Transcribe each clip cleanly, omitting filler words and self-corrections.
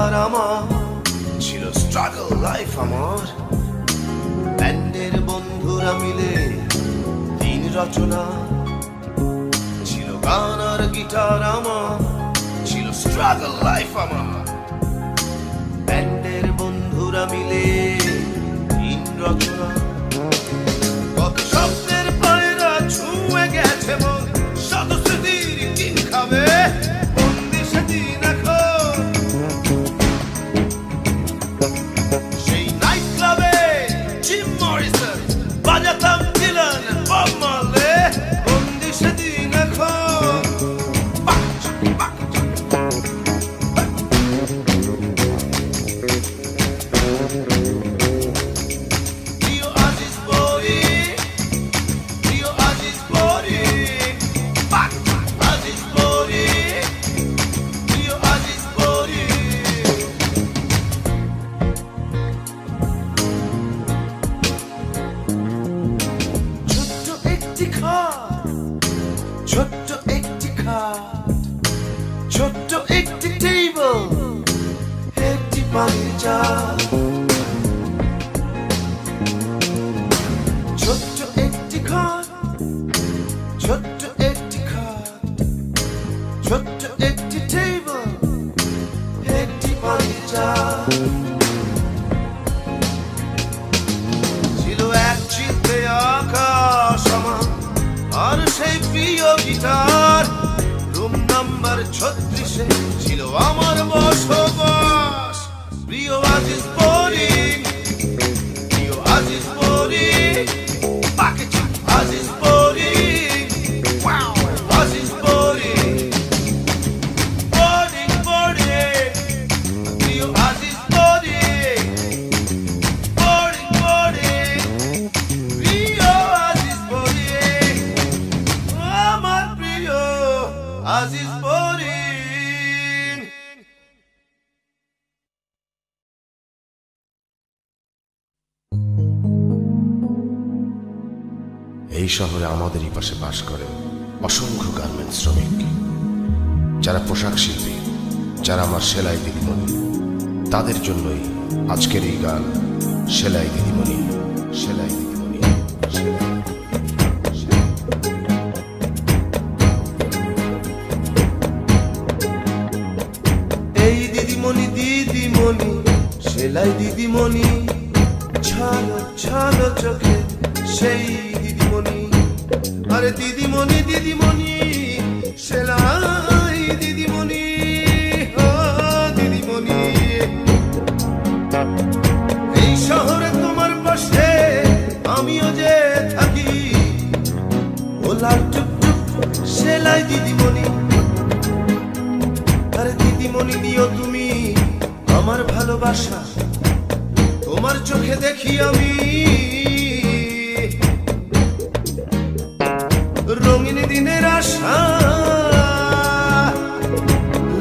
Guitar আমার, ছিল struggle life আমার। ব্যান্ডের বন্ধুরা মিলে দিন রচনা, ছিল গান আর গিটার আমার, ছিল স্ট্রাগল লাইফ আমার। ব্যান্ডের বন্ধুরা মিলে দিন রচনা, কত স্বপ্নের পায়রা ছুঁয়ে গেছে মন, শত স্মৃতির দিন খাবে বন্দি সেদিন এখন। সেই নাইট ক্লাবে জিম মরিসন বাজাতাম ডিলান বব মারলে, বন্দি সেদিন এখন। ছোট্ট একটি খাট, ছোট্ট একটি টেবিল, একটি পানির জার। ছোট্ট একটি খাট, ছোট্ট একটি খাট, ছোট্ট একটি টেবিল, একটি পানির জার। ছিল এক চিলতে আকাশ আমার, আর সেই প্রিয় গিটার। রুম নাম্বার 36-এ ছিল আমার বসবাস। প্রিয় আজিজ বোরিং, প্রিয় আজিজ বোরিং, পাকেচি Aziz boring, wow Aziz boring, boring boring, প্রিয় আজিজ বোরিং, বোরিং বোরিং, প্রিয় আজিজ বোরিং, আমার প্রিয় আজিজ বোরিং। এই শহরে আমাদেরই পাশে বাস করে অসংখ্য গার্মেন্টস শ্রমিক, যারা পোশাক শিল্পী, যারা আমার সেলাই দিদিমণি। তাদের জন্যই আজকের এই গান, সেলাই দিদিমণি, সেলাই দিদিমণি, সেলাই। এই দিদিমণি দিদিমণি, সেলাই দিদিমণি, ছালো ছালো চোখে সেই দিদিমণি। আরে দিদিমণি দিদিমণি, সেলাই দিদিমণি, ও দিদিমণি। এই শহরে তোমার পাশে আমিও যে থাকি, ও লাল টুকটুক সেলাই দিদিমণি। আরে দিদিমণি দিও তুমি আমার ভালোবাসা, তোমার চোখে দেখি আমি রঙিন দিনের আশা।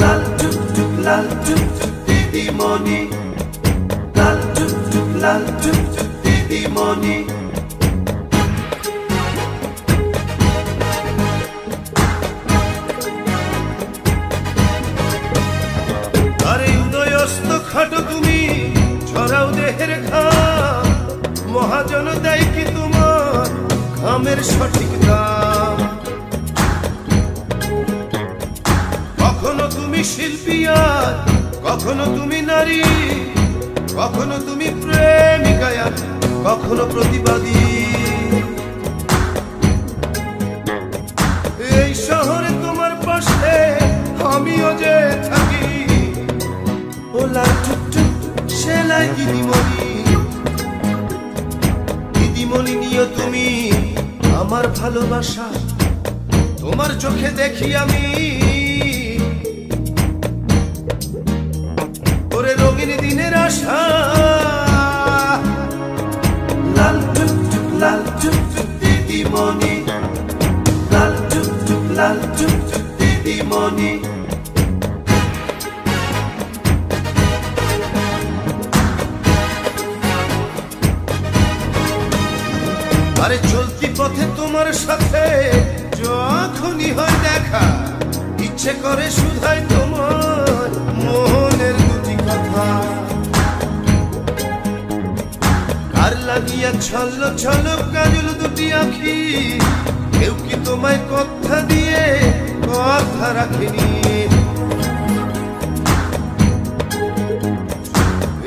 লাল টুকটুক লাল টুকটুক দিদিমণি, লাল টুকটুক লাল টুকটুক দিদিমণি। আরে উদয়স্ত খাটো তুমি, ছড়াও দেহের ঘাম, মহাজন দেয় কি তোমার ঘামের সঠিক দাম। কখনো তুমি শিল্পী আর কখনো তুমি নারী, কখনো তুমি প্রেমিকা আর কখনো প্রতিবাদী। এই শহরে তোমার পাশে আমিও যে থাকি, ও লাল টুকটুক সেলাই দিদিমণি। দিদিমণি নিও তুমি আমার ভালোবাসা, তোমার চোখে দেখি আমি ওরে রঙিন দিনের আশা। লাল টুকটুক লাল টুকটুক দিদিমণি, লাল টুকটুক লাল টুকটুক দিদিমণি। আরে চলতি পথে তোমার সাথে যখনই হয় দেখা, ইচ্ছে করে শুধাই তোমার মনের দুটি কথা। ছল্ল ছল্ল কাজল দুটি আঁখি, কেউ কি তোমায় কথা দিয়ে কথা রাখেনি?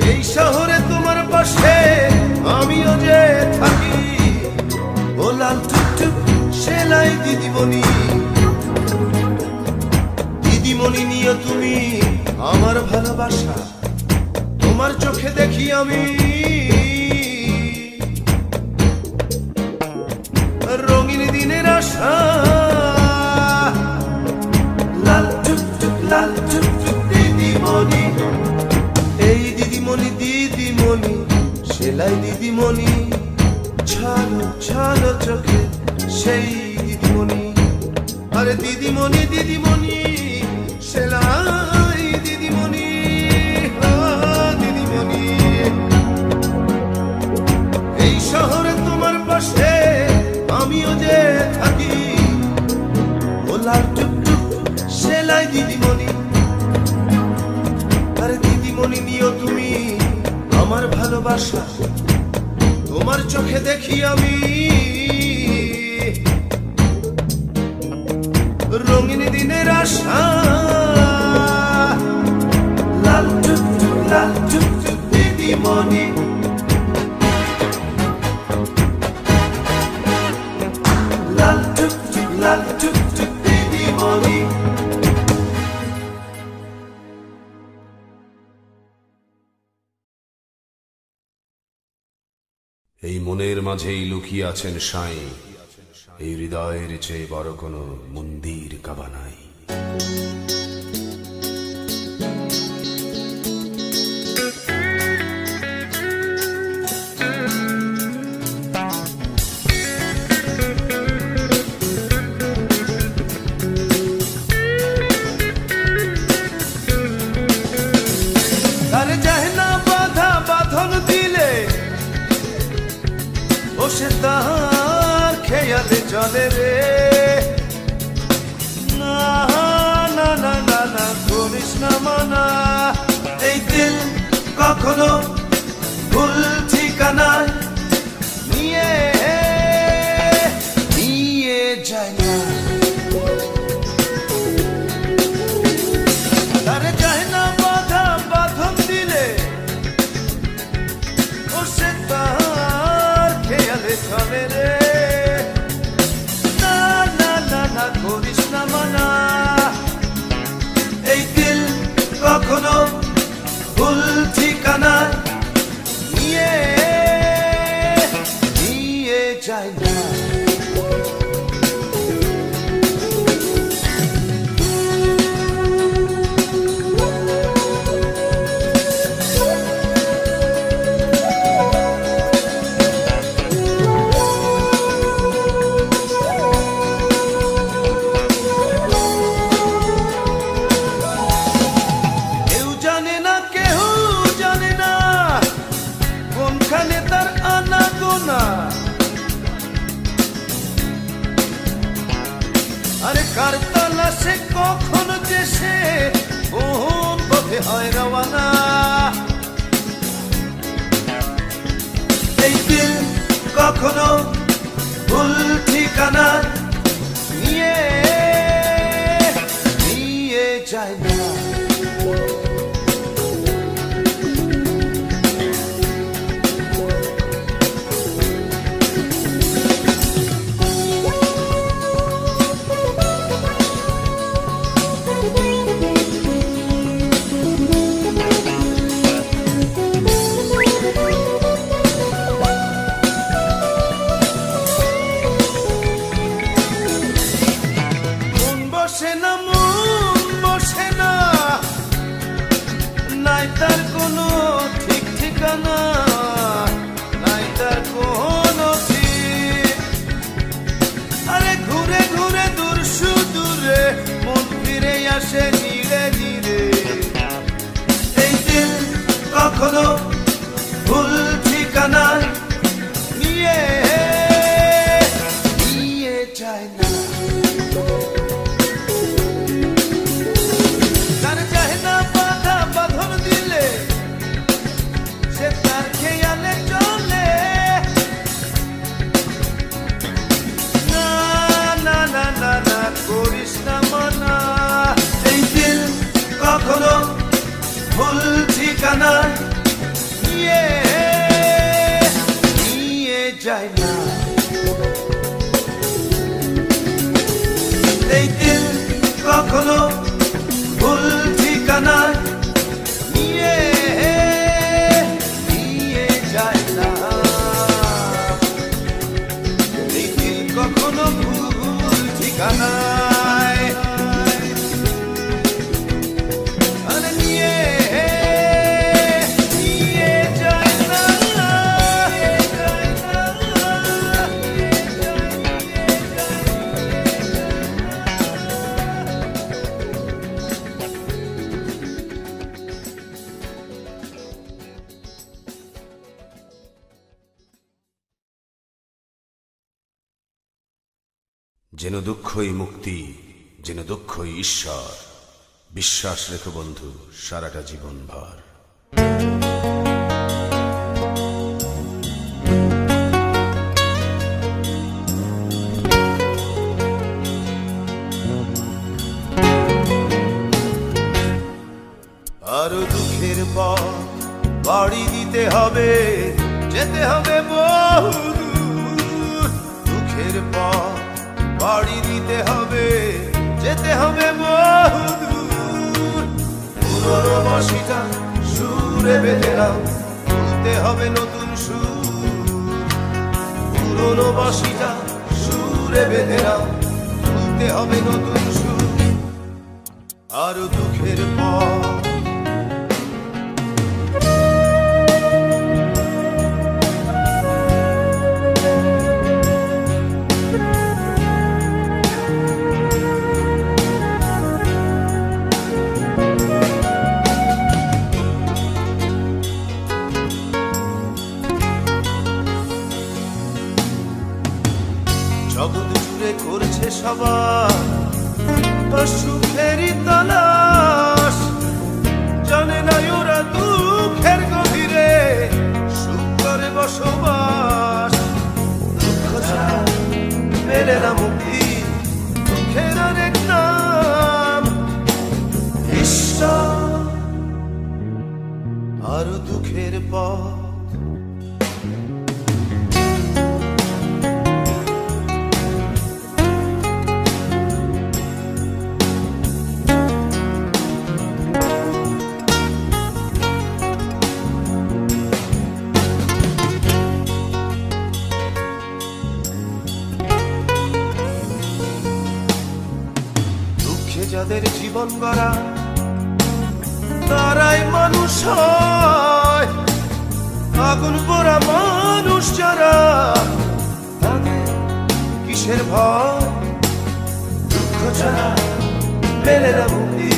এই শহরে তোমার পাশে আমিও যে থাকি, ও লাল টুকটুক সেলাই দিদিমণি। দিদিমণি নিয়ে তুমি আমার ভালোবাসা, তোমার চোখে দেখি আমি রঙিন দিনের আশা। লাল টুকটুক দিদিমণি, এই দিদিমণি দিদিমণি সেলাই দিদিমণি, ছালো ছালো চোখে সেই দিদিমণি। আরে দিদিমণি দিদিমণি সেলাই দিদিমণি, দিদিমণি। এই শহরে তোমার পাশে আমিও যে থাকি, ও লাল টুকটুক সেলাই দিদিমণি। আরে দিদিমণি নিও তুমি আমার ভালোবাসা, তোমার চোখে দেখি আমি রঙিন দিনের আশা। লাল টুকটুক দিদিমণি, লাল টুকটুক দিদিমণি। এই মনের মাঝেই লুকিয়ে আছেন সাঁই, এই হৃদয়ের চেয়ে বড় কোনো মন্দির কাবা নাই। তারে যায় না বাধা বাঁধন দিলে, ও সে তার খেয়ালে চলে রে। না না না না না করিস না মানা, এই দিল কখনো ভুল ঠিকানায় নিয়ে নিয়ে যায় না। তারে যায় না বাধা বাঁধন দিলে, ও সে তার খেয়ালে চলে রে। না না না না করিস না মানা, এই দিল কখনো ভুল ঠিকানায় নিয়ে নিয়ে যায় না। আরে কার তালাশে কখন যে সে কোন পথে হয় রওয়ানা। এই দিল কখনো ভুল ঠিকানা নিয়ে নিয়ে যায় না। যায় না। এই দিল কখনো ভুল ঠিকানায় নিয়ে যায় না। এই দিল কখনো ভুল ঠিকানায় নিয়ে যায় না। যেন দুঃখই মুক্তি, যেন দুঃখই ঈশ্বর, বিশ্বাস রেখো বন্ধু সারাটা জীবন ভর। আরো দুঃখের পর বাড়ি দিতে হবে, যেতে হবে বহু দূর। দুঃখের পর বাড়ি দিতে হবে, যেতে হবে বহু দূর। পুরনো বাঁশিটা সুরে বেঁধে নাও, তুলতে হবে নতুন সুর। পুরনো বাঁশিটা সুরে বেঁধে নাও, তুলতে হবে নতুন সুর। আরো দুঃখের পর জগৎ জুড়ে করছে সবার সুখেরই তালাশ। জানে না ওরা দুঃখের গভীরে সুখ করে বসবাস। দুঃখ ছাড়া মেলে না মুক্তি, দুঃখের অনেক নাম ঈশ্বর। আরো দুঃখের পর যাদের জীবন গড়া তারাই মানুষ হয়। আগুন পোড়া মানুষ যারা, তাদের কিসের ভয়? দুঃখ ছাড়া মেলে না মুক্তি,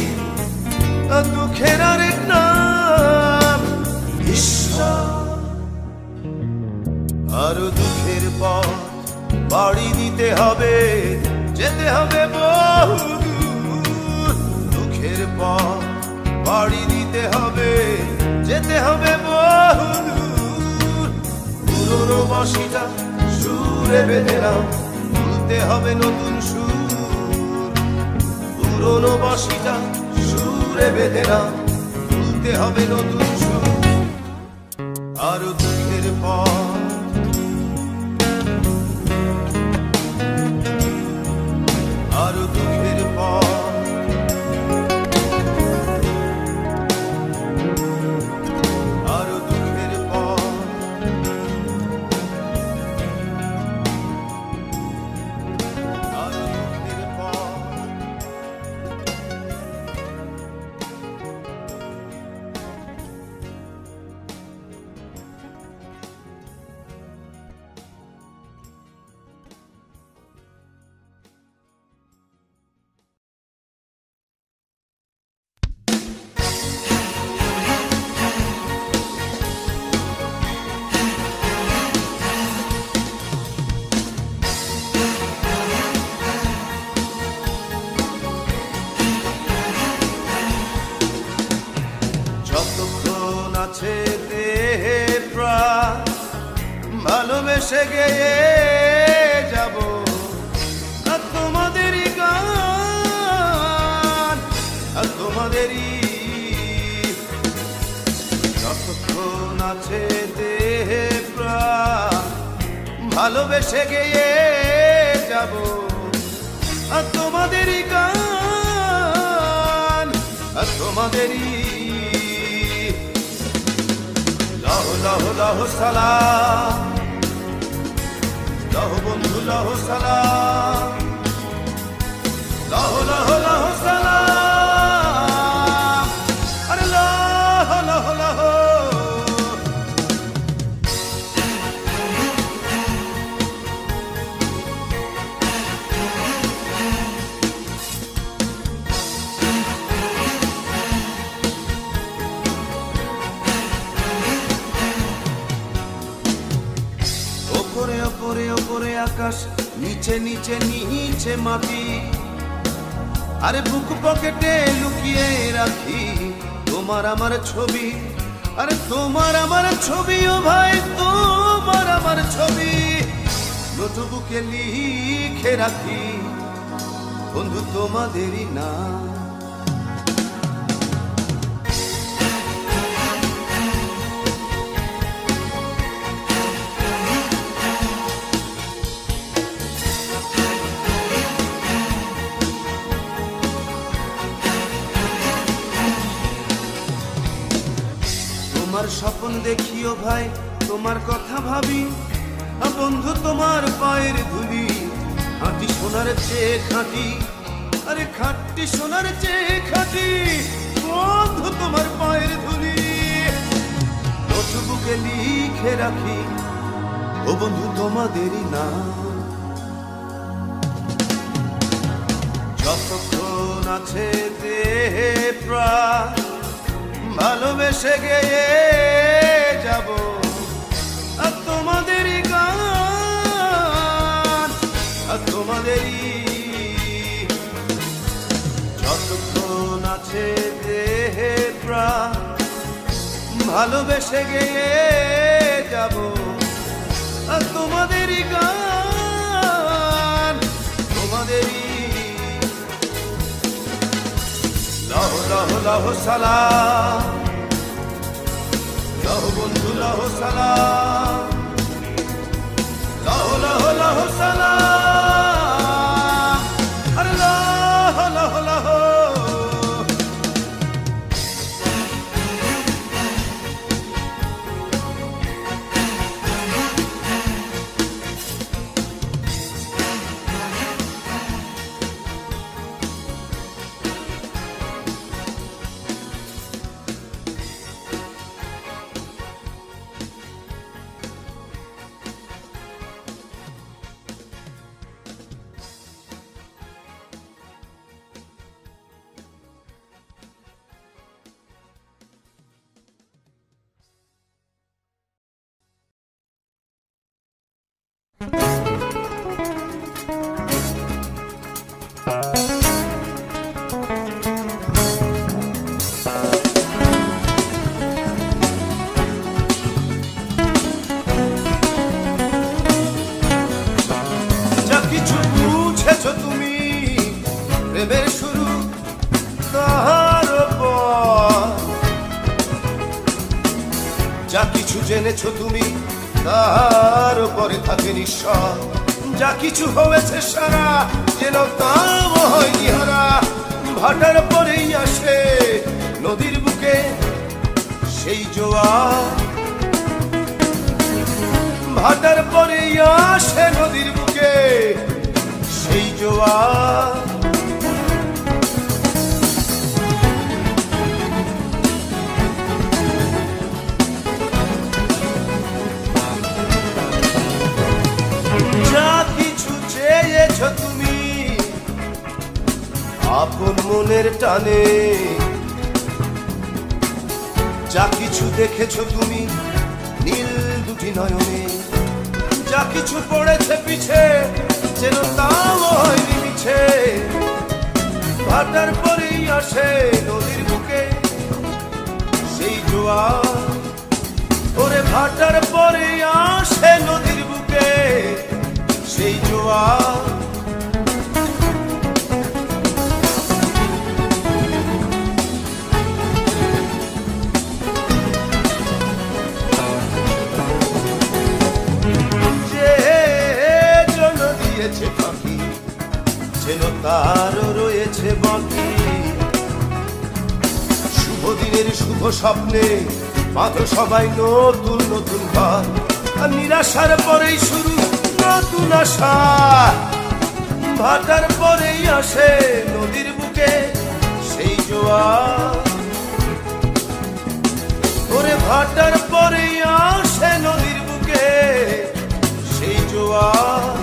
দুঃখের আরেক নাম ঈশ্বর। আরো দুঃখের পর বাড়ি দিতে হবে, যেতে হবে বহু দূর। দুঃখের পর বাড়ি দিতে হবে, যেতে হবে বহু দূর। পুরনো বাঁশিটা সুরে বেঁধে নাও, তুলতে হবে নতুন সুর। পুরনো বাঁশিটা সুরে বেঁধে নাও, তুলতে হবে নতুন সুর। আরো দুঃখের পর আরো দুঃখের পর আরো দুঃখের পর আরো দুঃখের পর। যতক্ষণ আছে দেহে প্রাণ, ভালোবেসে গেয়ে যাব তোমাদেরই গান, তোমাদেরই। যতক্ষণ আছে দেহে প্রাণ, ভালোবেসে গেয়ে যাব আর তোমাদেরই গান আর তোমাদেরই লাহ লাহ লাহ সালাম লাহ বন্ধু লাহ সালাম লাহ লাহ লাহ সালাম আরে লাহ লাহ লাহ ওপরে ওপরে ওপরে আকাশ নিচে নিচে নিচে মাটি আরে বুক পকেটে লুকিয়ে রাখি তোমার আমার ছবি আরে তোমার আমার ছবি ও ভাই তোমার আমার ছবি নোটবুকে লিখে রাখি বন্ধু তোমাদেরই না তোমার স্বপ্ন দেখিও ভাই তোমার কথা ভাবি বন্ধু তোমার পায়ের ধুলি খাঁটি সোনার চেয়ে খাঁটি আরে খাঁটি সোনার চেয়ে খাঁটি বন্ধু তোমার পায়ের ধুলি নোটবুকে লিখে রাখি ও বন্ধু তোমাদেরই না যতক্ষণ আছে দেহে প্রাণ ভালোবেসে গেয়ে যাব আর তোমাদেরই গান আর তোমাদেরই যতক্ষণ আছে দেহে প্রাণ ভালোবেসে গেয়ে যাব আর তোমাদেরই গান তোমাদেরই লাহ লাহ লাহ সালাম লাহ বন্ধু লাহ সালাম লাহ লাহ লাহ সালাম আরে লাহ লাহ লাহ যা কিছু বুঝেছ তুমি প্রেমের শুরু তাহার পর যা কিছু জেনেছ তুমি তার উপরে থাকে নিঃস্বর যা কিছু হয়েছে সারা যেন তাও হয়নি হারা ভাটার পরেই আসে নদীর বুকে সেই জোয়ার ভাটার পরেই আসে নদীর বুকে সেই জোয়ার তুমি আপন মনের টানে যা কিছু দেখেছ তুমি নীল দুটি নয়নে যা কিছু পড়েছে পিছে যেন তাও হয়নি মিছে ভাটার পরেই আসে নদীর বুকে সেই জোয়ার ওরে ভাটার পরেই আসে নদীর বুকে সেই জোয়ার মনের শুভ স্বপ্নে বাঁধো সবাই নতুন নতুন ঘর, আর নিরাশার পরেই শুরু নতুন আশা। ভাটার পরেই আসে নদীর বুকে সেই জোয়ার, ওরে ভাটার পরেই আসে নদীর বুকে সেই জোয়ার।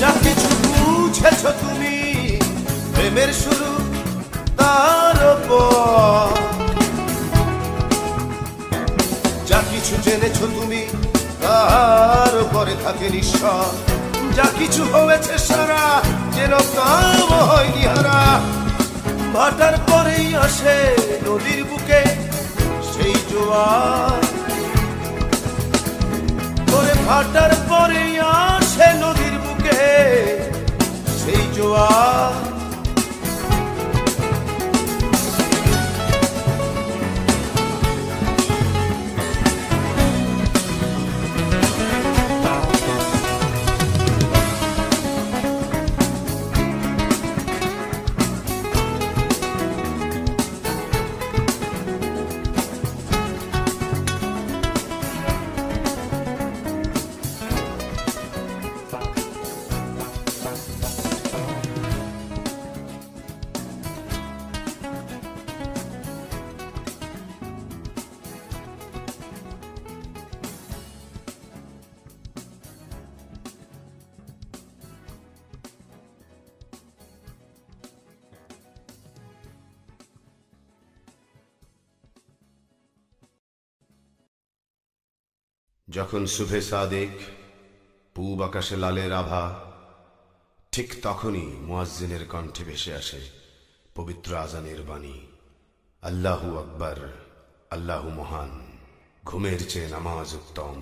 যা কিছু বুঝেছ তুমি প্রেমের শুরু তার উপর, যা কিছু জেনেছ তুমি তার উপরে থাকে নিঃস্বর। যা কিছু হয়েছে সারা যেন কাম হয়নি হারা। ভাটার পরেই আসে নদীর বুকে সেই জোয়ার, ওরে ভাটার পরেই আসে নদীর বুকে সেই জোয়ার। যখন সুবহে সাদেক পূব আকাশে লালের আভা, ঠিক তখনই মুয়াজ্জিনের কণ্ঠে ভেসে আসে পবিত্র আজানের বাণী, আল্লাহু আকবার, আল্লাহু মহান, ঘুমের চেয়ে নামাজ উত্তম।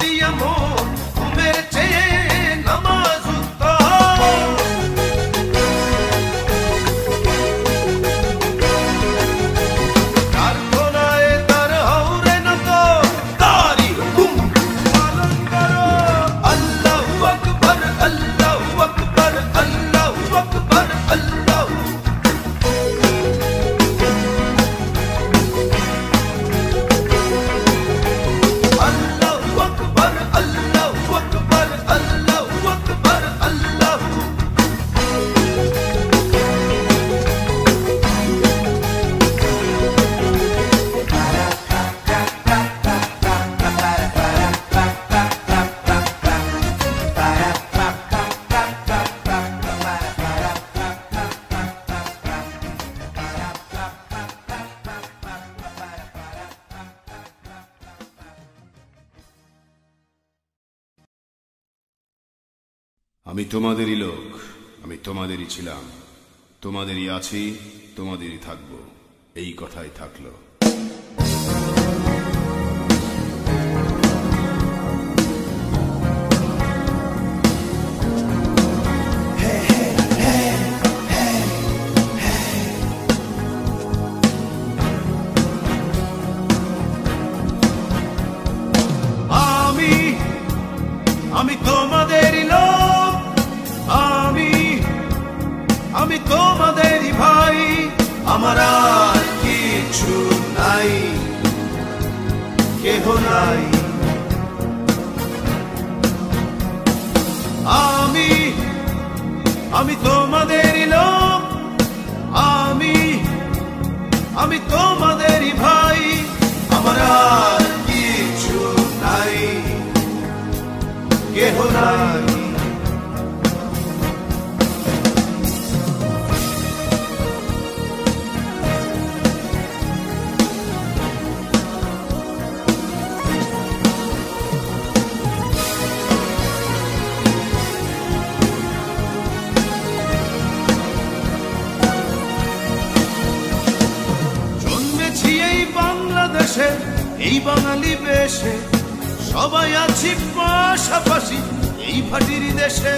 দিয়া মন ঘুমের চেয়ে নামাজ উত্তম। প্রার্থনায় তার হৌরে নত তারি হুকুম পালন করো। আল্লাহু আকবার, আল্লাহু আকবার, আল্লাহু আকবার, আল্লাহু। আমি তোমাদেরই লোক, আমি তোমাদেরই ছিলাম, তোমাদেরই আছি, তোমাদেরই থাকবো, এই কথাই থাকলো। আমি তোমাদেরই লোক, আমি তোমাদেরই ভাই, আমার আর কিছু নাই, কেহ নাই। আমি তোমাদেরই লোক, আমি তোমাদেরই ভাই, আমার আর কিছু নাই, কেহ নাই। জন্মেছি এই বাংলাদেশে, এই বাঙালি বেশে, সবাই আছি পাশাপাশি এই ভাটির দেশে,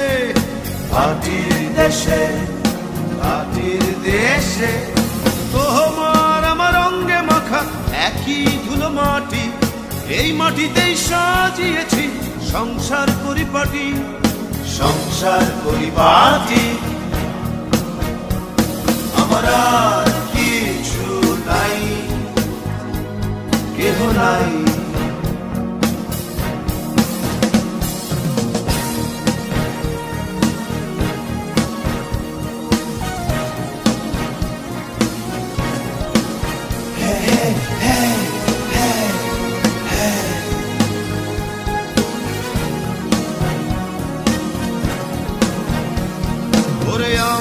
ভাটির দেশে, ভাটির দেশে। তোমার আমার অঙ্গে মাখা একই ধুলো মাটি, এই মাটিতেই সাজিয়েছি সংসার পরিপাটি, সংসার পরিপাটি। আমার আর কিছু নাই, কেহ নাই।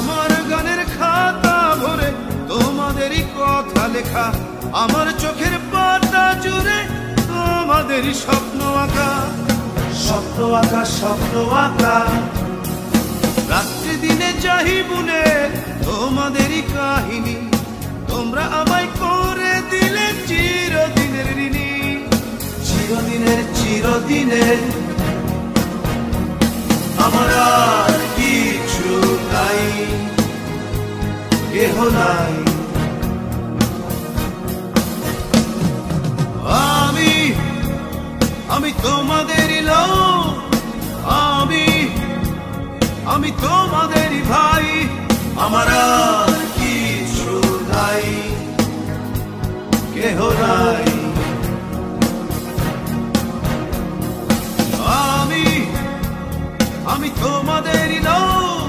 আমার গানের খাতা ভরে তোমাদেরই কথা লেখা, আমার চোখের পাতা জুড়ে তোমাদেরই স্বপ্ন আঁকা, স্বপ্ন আঁকা, স্বপ্ন আঁকা। রাত্রি দিনে চাহি বুনে তোমাদেরই কাহিনী, তোমরা আমায় করে দিলে চিরদিনের ঋণী, চিরদিনের, চিরদিনের। আমার আর কিছু নাই, কেহ নাই। আমি তোমাদেরই লোক, আমি তোমাদেরই ভাই, আমার আর কিছু নাই, কেহ নাই। আমি তোমাদেরই লোক,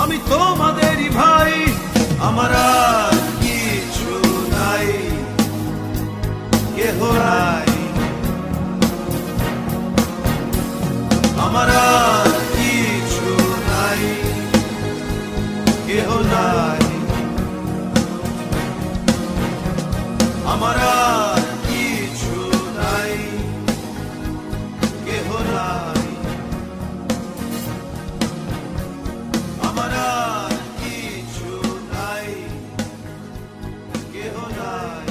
আমি তোমাদেরই ভাই, আমার আর কিছু নাই, কেহ নাই। আমার আর কিছু নাই, কেহ নাই। আমার আর কিছু নাই, কেহ নাই। আমার আর কিছু নাই, কেহ নাই।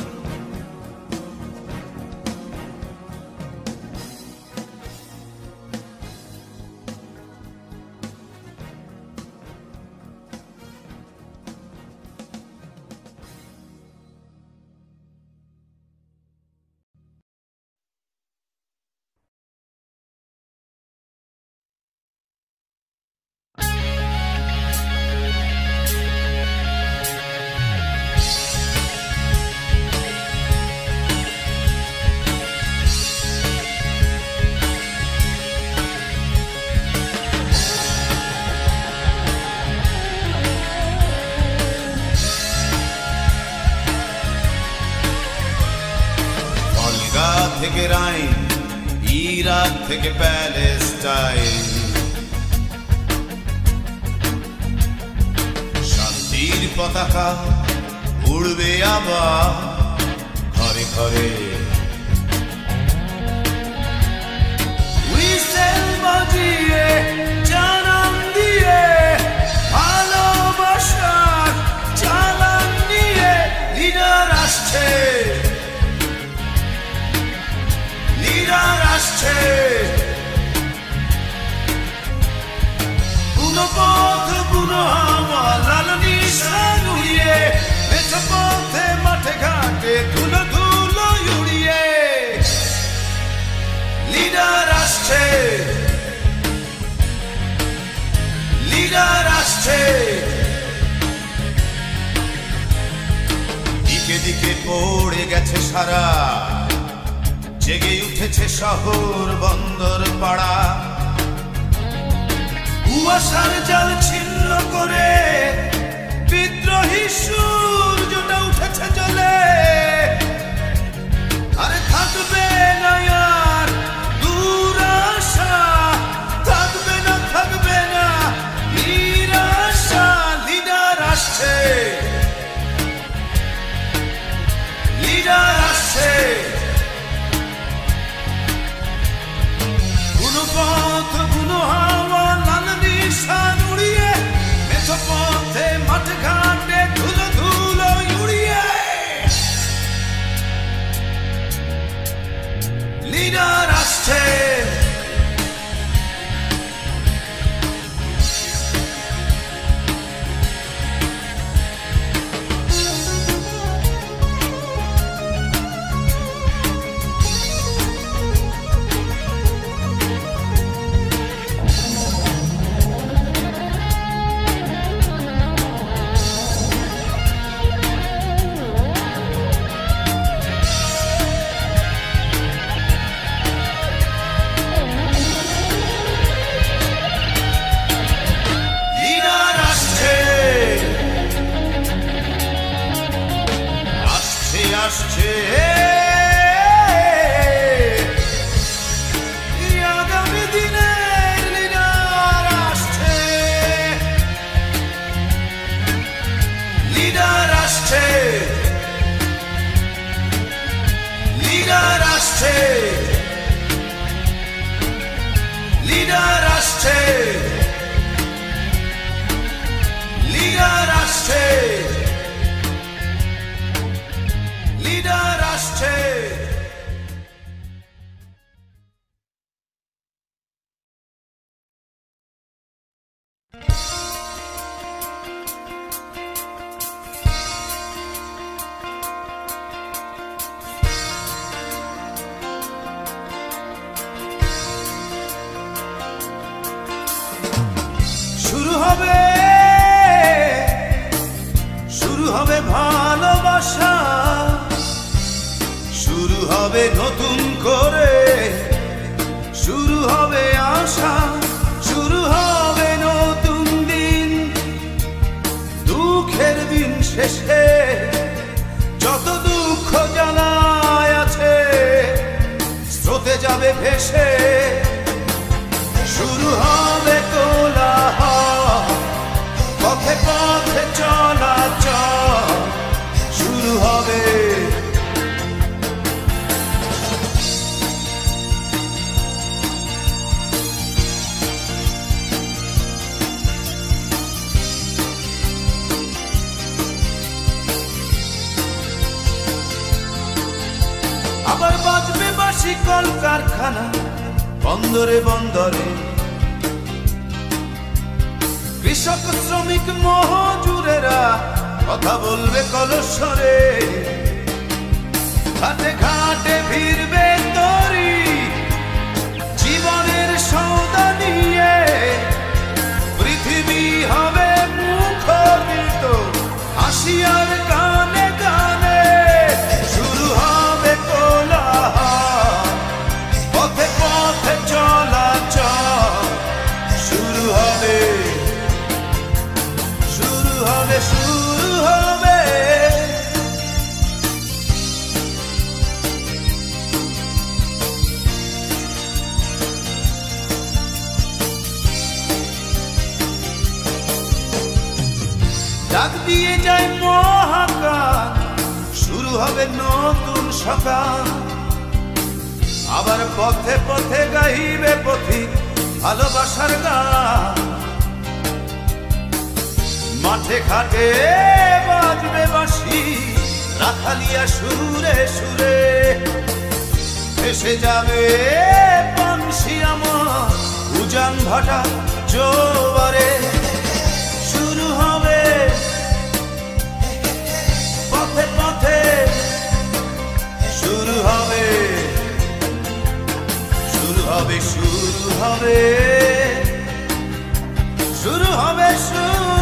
থেকে রাইন, ইরাক থেকে প্যালেস্টাইন, শান্তির পতাকা উড়বে আবার ঘরে ঘরে। হুইসেল বাজিয়ে জানান দিয়ে ভালোবাসার চালান নিয়ে লিডার আসছে, লিডার আসছে। বুনো পথ বুনো হাওয়া লাল নিশান উড়িয়ে, মেঠো পথে মাঠে ঘাটে ধুলো ধুলো উড়িয়ে লিডার আসছে, লিডার আসছে। দিকে দিকে পড়ে গেছে সারা, জেগে উঠেছে শহর বন্দর পাড়া। কুয়াশার জাল ছিন্ন করে বিদ্রোহী সূর্যটা উঠেছে জ্বলে। আরে থাকবে না আর দুরাশা, থাকবে না নিরাশা। লিডার আসছে, লিডার আসছে। বুনো পথ বুনো হাওয়া লাল নিশান উড়িয়ে, মেঠো পথে মাঠ ঘাটে ধুলো ধুলো উড়িয়ে লিডার আসছে। আসছে আগামী দিনের লিডার আসছে, লিডার আসছে, লিডার আসছে, লিডার আসছে, লিডার আসছে, লিডার আসছে। শুরু হবে ভালোবাসা, শুরু হবে নতুন করে, শুরু হবে আশা, শুরু হবে নতুন দিন। দুঃখের দিন শেষে যত দুঃখ জ্বালায় আছে স্রোতে যাবে ভেসে। শুরু হবে কোলাহল, পথে পথে চলাচল শুরু হবে। আবার বাজবে বাঁশি কলকারখানা বন্দরে বন্দরে, কৃষক শ্রমিক মজুরেরা কথা বলবে কলস্বরে। ঘাটে ঘাটে ভিড়বে তরি জীবনের সৌদা নিয়ে, পৃথিবী হবে মুখরিত হাসিয়ার গানে গানে। শুরু হবে কোলাহল, পথে পথে চলাচল শুরু হবে, শুরু হবে, শুরু হবে। দিয়ে যায় মহাকাল, শুরু হবে নতুন সকাল। আবার পথে পথে গাইবে পথিক ভালোবাসার গান, মাঠে ঘাটে বাজবে বাঁশি রাখালিয়া সুরে সুরে, এসে যাবে বংশী আমার উজান ভাটা জোয়ারে। শুরু হবে পথে পথে, শুরু হবে শুরু হবে শুরু হবে শুরু হবে শুরু